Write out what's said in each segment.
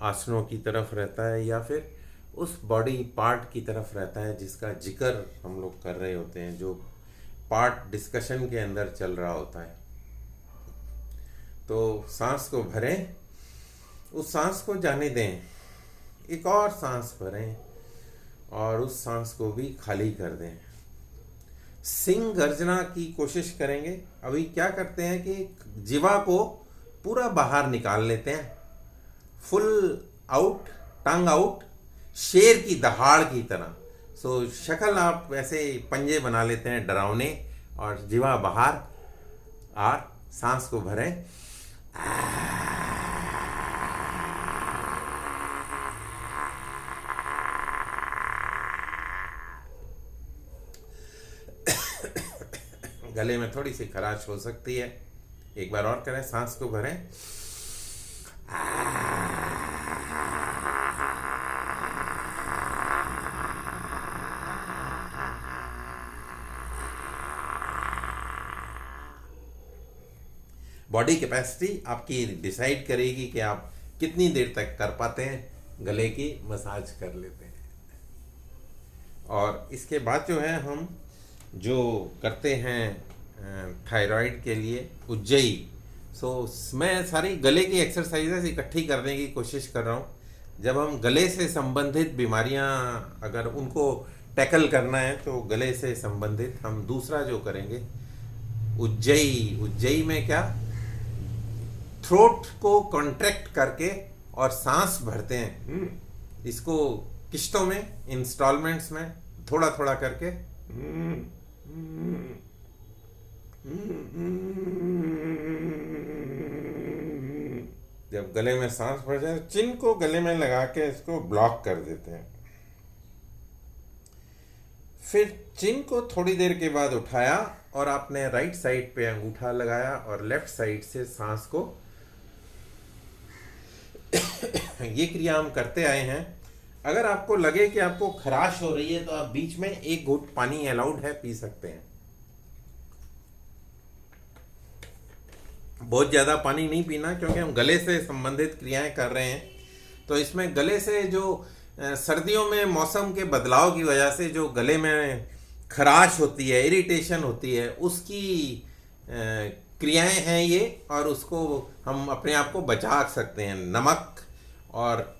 आसनों की तरफ रहता है या फिर उस बॉडी पार्ट की तरफ रहता है जिसका जिक्र हम लोग कर रहे होते हैं, जो पार्ट डिस्कशन के अंदर चल रहा होता है। तो सांस को भरें, उस सांस को जाने दें, एक और सांस भरें और उस सांस को भी खाली कर दें। सिंह गर्जना की कोशिश करेंगे। अभी क्या करते हैं कि जीवा को पूरा बाहर निकाल लेते हैं, फुल आउट, टंग आउट, शेर की दहाड़ की तरह। सो शक्ल आप वैसे पंजे बना लेते हैं डरावने, और जीवा बाहर, और सांस को भरें। गले में थोड़ी सी खराश हो सकती है, एक बार और करें, सांस को भरें। बॉडी कैपेसिटी आपकी डिसाइड करेगी कि आप कितनी देर तक कर पाते हैं। गले की मसाज कर लेते हैं। और इसके बाद जो है हम जो करते हैं थायराइड के लिए उज्जयी। सो मैं सारी गले की एक्सरसाइजेस इकट्ठी करने की कोशिश कर रहा हूँ। जब हम गले से संबंधित बीमारियाँ अगर उनको टैकल करना है तो गले से संबंधित हम दूसरा जो करेंगे उज्जयी। उज्जयी में क्या, थ्रोट को कॉन्ट्रैक्ट करके और सांस भरते हैं। इसको किश्तों में, इंस्टॉलमेंट्स में, थोड़ा थोड़ा करके जब गले में सांस भर जाए, चिन को गले में लगा के इसको ब्लॉक कर देते हैं। फिर चिन को थोड़ी देर के बाद उठाया और आपने राइट साइड पे अंगूठा लगाया और लेफ्ट साइड से सांस को ये क्रिया हम करते आए हैं। अगर आपको लगे कि आपको खराश हो रही है तो आप बीच में एक घूंट पानी अलाउड है, पी सकते हैं। बहुत ज़्यादा पानी नहीं पीना, क्योंकि हम गले से संबंधित क्रियाएं कर रहे हैं। तो इसमें गले से जो सर्दियों में मौसम के बदलाव की वजह से जो गले में खराश होती है, इरिटेशन होती है, उसकी क्रियाएं हैं ये, और उसको हम अपने आप को बचा सकते हैं। नमक और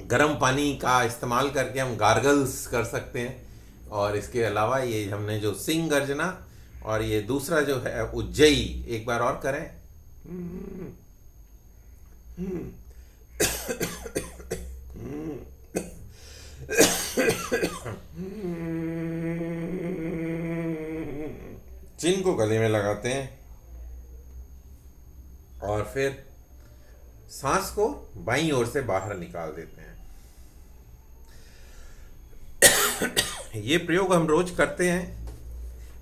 गर्म पानी का इस्तेमाल करके हम गार्गल्स कर सकते हैं। और इसके अलावा ये हमने जो सिंह गर्जना और ये दूसरा जो है उज्जयी, एक बार और करें। चिन को गले में लगाते हैं और फिर सांस को बाईं ओर से बाहर निकाल देते हैं। ये प्रयोग हम रोज करते हैं।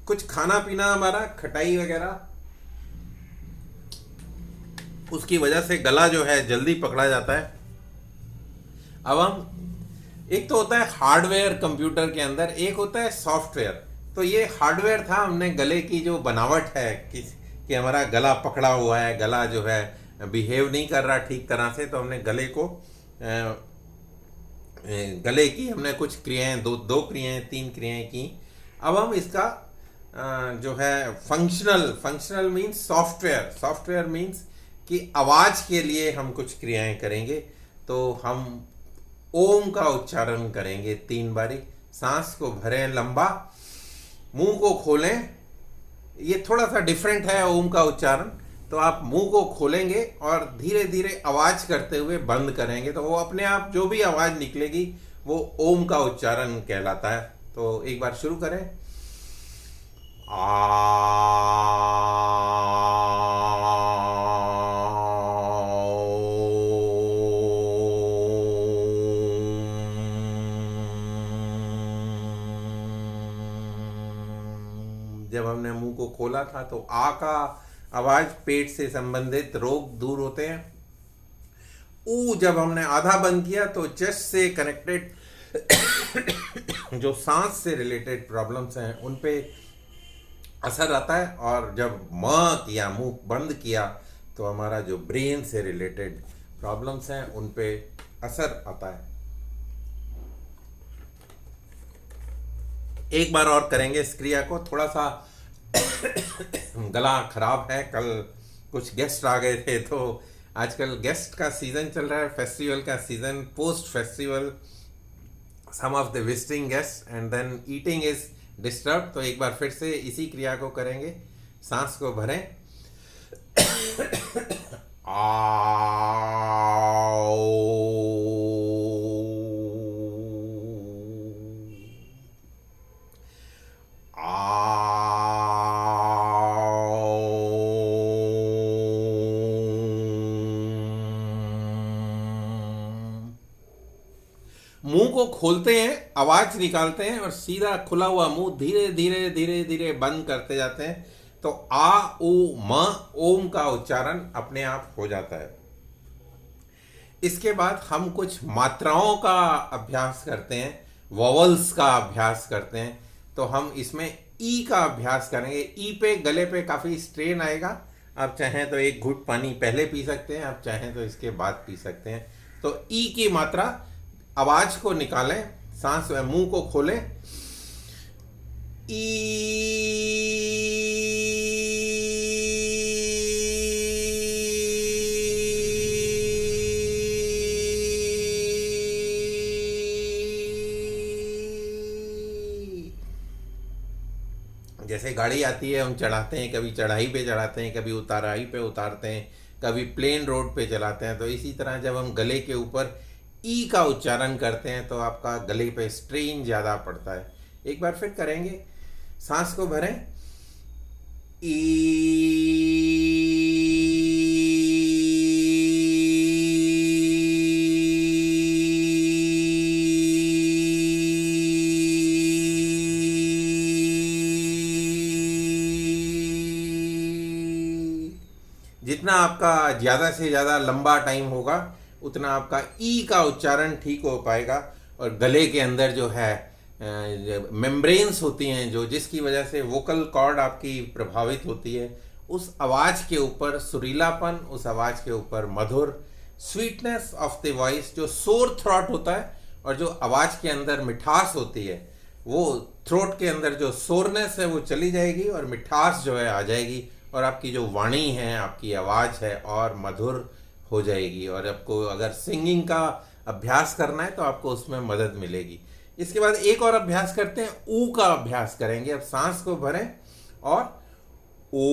कुछ खाना पीना हमारा खटाई वगैरह, उसकी वजह से गला जो है जल्दी पकड़ा जाता है। अब हम, एक तो होता है हार्डवेयर कंप्यूटर के अंदर, एक होता है सॉफ्टवेयर। तो ये हार्डवेयर था, हमने गले की जो बनावट है कि हमारा गला पकड़ा हुआ है, गला जो है बिहेव नहीं कर रहा ठीक तरह से, तो हमने गले को गले की हमने कुछ क्रियाएं, दो क्रियाएं, 3 क्रियाएं की। अब हम इसका जो है फंक्शनल मीन्स सॉफ्टवेयर मीन्स कि आवाज के लिए हम कुछ क्रियाएं करेंगे। तो हम ओम का उच्चारण करेंगे 3 बारी। सांस को भरें लंबा, मुंह को खोलें। ये थोड़ा सा डिफरेंट है ओम का उच्चारण। तो आप मुंह को खोलेंगे और धीरे धीरे आवाज करते हुए बंद करेंगे, तो वो अपने आप जो भी आवाज निकलेगी वो ओम का उच्चारण कहलाता है। तो एक बार शुरू करें। जब हमने मुंह को खोला था तो आ का आवाज पेट से संबंधित रोग दूर होते हैं। ऊ जब हमने आधा बंद किया तो चेस्ट से कनेक्टेड जो सांस से रिलेटेड प्रॉब्लम्स हैं उन पे असर आता है। और जब म किया, मुंह बंद किया, तो हमारा जो ब्रेन से रिलेटेड प्रॉब्लम्स हैं उन पे असर आता है। एक बार और करेंगे इस क्रिया को। थोड़ा सा गला खराब है, कल कुछ गेस्ट आ गए थे, तो आजकल गेस्ट का सीज़न चल रहा है, फेस्टिवल का season, post festival some of the visiting guest and then eating is disturb. तो एक बार फिर से इसी क्रिया को करेंगे। सांस को भरें, मुंह को खोलते हैं, आवाज निकालते हैं और सीधा खुला हुआ मुंह धीरे धीरे धीरे धीरे बंद करते जाते हैं। तो आ उ म ओम का उच्चारण अपने आप हो जाता है। इसके बाद हम कुछ मात्राओं का अभ्यास करते हैं, वॉवल्स का अभ्यास करते हैं। तो हम इसमें ई का अभ्यास करेंगे। ई पे गले पे काफ़ी स्ट्रेन आएगा। आप चाहें तो एक घूंट पानी पहले पी सकते हैं, आप चाहें तो इसके बाद पी सकते हैं। तो ई की मात्रा, आवाज को निकालें, सांस मुंह को खोलें, ई। जैसे गाड़ी आती है, हम चढ़ाते हैं, कभी चढ़ाई पे चढ़ाते हैं, कभी उताराई पे उतारते हैं, कभी प्लेन रोड पे चलाते हैं। तो इसी तरह जब हम गले के ऊपर ई का उच्चारण करते हैं तो आपका गले पे स्ट्रेन ज़्यादा पड़ता है। एक बार फिर करेंगे, सांस को भरें, ई। जितना आपका ज़्यादा से ज़्यादा लंबा टाइम होगा उतना आपका ई का उच्चारण ठीक हो पाएगा। और गले के अंदर जो है मेम्ब्रेन्स होती हैं जो, जिसकी वजह से वोकल कॉर्ड आपकी प्रभावित होती है, उस आवाज़ के ऊपर सुरीलापन, उस आवाज़ के ऊपर मधुर स्वीटनेस ऑफ द वॉइस, जो सोर थ्रॉट होता है और जो आवाज़ के अंदर मिठास होती है, वो थ्रोट के अंदर जो सोरनेस है वो चली जाएगी और मिठास जो है आ जाएगी और आपकी जो वाणी है, आपकी आवाज़ है और मधुर हो जाएगी। और आपको अगर सिंगिंग का अभ्यास करना है तो आपको उसमें मदद मिलेगी। इसके बाद एक और अभ्यास करते हैं, ऊ का अभ्यास करेंगे। अब सांस को भरें और ओ।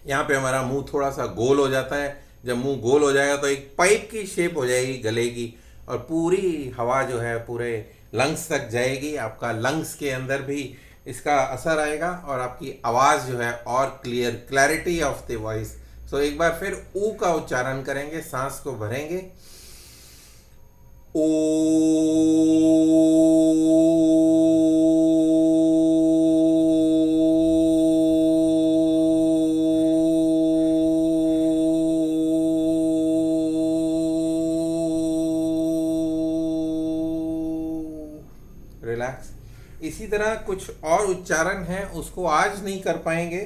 यहाँ पे हमारा मुंह थोड़ा सा गोल हो जाता है। जब मुंह गोल हो जाएगा तो एक पाइप की शेप हो जाएगी गले की और पूरी हवा जो है पूरे लंग्स तक जाएगी। आपका लंग्स के अंदर भी इसका असर आएगा और आपकी आवाज़ जो है और क्लैरिटी ऑफ द वॉइस। सो एक बार फिर ऊ का उच्चारण करेंगे, सांस को भरेंगे, ओ। रिलैक्स। इसी तरह कुछ और उच्चारण हैं, उसको आज नहीं कर पाएंगे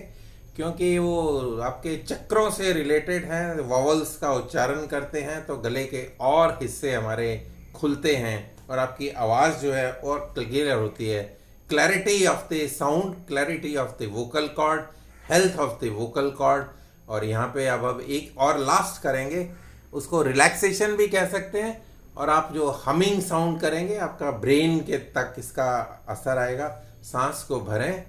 क्योंकि वो आपके चक्रों से रिलेटेड हैं। वॉवल्स का उच्चारण करते हैं तो गले के और हिस्से हमारे खुलते हैं और आपकी आवाज़ जो है और क्लियर होती है। Clarity of the sound, clarity of the vocal cord, health of the vocal cord. और यहाँ पे अब एक और लास्ट करेंगे, उसको रिलैक्सेशन भी कह सकते हैं। और आप जो हमिंग साउंड करेंगे आपका ब्रेन के तक इसका असर आएगा। सांस को भरें,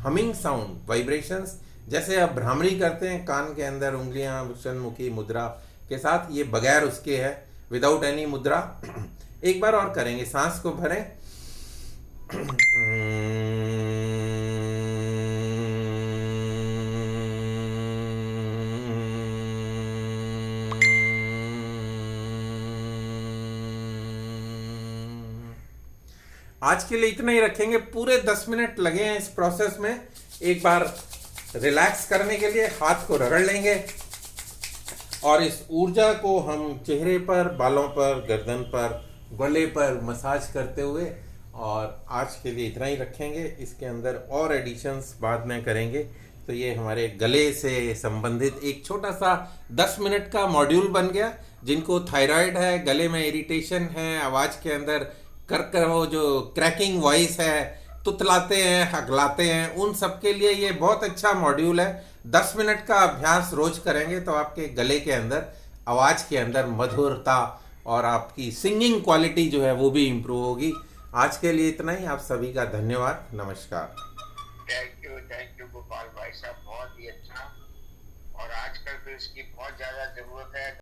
हमिंग साउंड, वाइब्रेशंस, जैसे आप भ्रामरी करते हैं कान के अंदर उंगलियां विषणमुखी मुद्रा के साथ, ये बगैर उसके है, विदाउट एनी मुद्रा। एक बार और करेंगे, सांस को भरें, आज के लिए इतना ही रखेंगे। पूरे 10 मिनट लगे हैं इस प्रोसेस में। एक बार रिलैक्स करने के लिए हाथ को रगड़ लेंगे और इस ऊर्जा को हम चेहरे पर, बालों पर, गर्दन पर, गले पर मसाज करते हुए, और आज के लिए इतना ही रखेंगे। इसके अंदर और एडिशंस बाद में करेंगे। तो ये हमारे गले से संबंधित एक छोटा सा 10 मिनट का मॉड्यूल बन गया। जिनको थायराइड है, गले में इरिटेशन है, आवाज़ के अंदर कर वो जो क्रैकिंग वॉइस है, तुतलाते हैं, हगलाते हैं, उन सब के लिए ये बहुत अच्छा मॉड्यूल है। 10 मिनट का अभ्यास रोज करेंगे तो आपके गले के अंदर, आवाज़ के अंदर मधुरता और आपकी सिंगिंग क्वालिटी जो है वो भी इम्प्रूव होगी। आज के लिए इतना ही। आप सभी का धन्यवाद। नमस्कार। थैंक यू गोपाल भाई साहब, बहुत ही अच्छा। और आजकल तो इसकी बहुत ज़्यादा ज़रूरत है।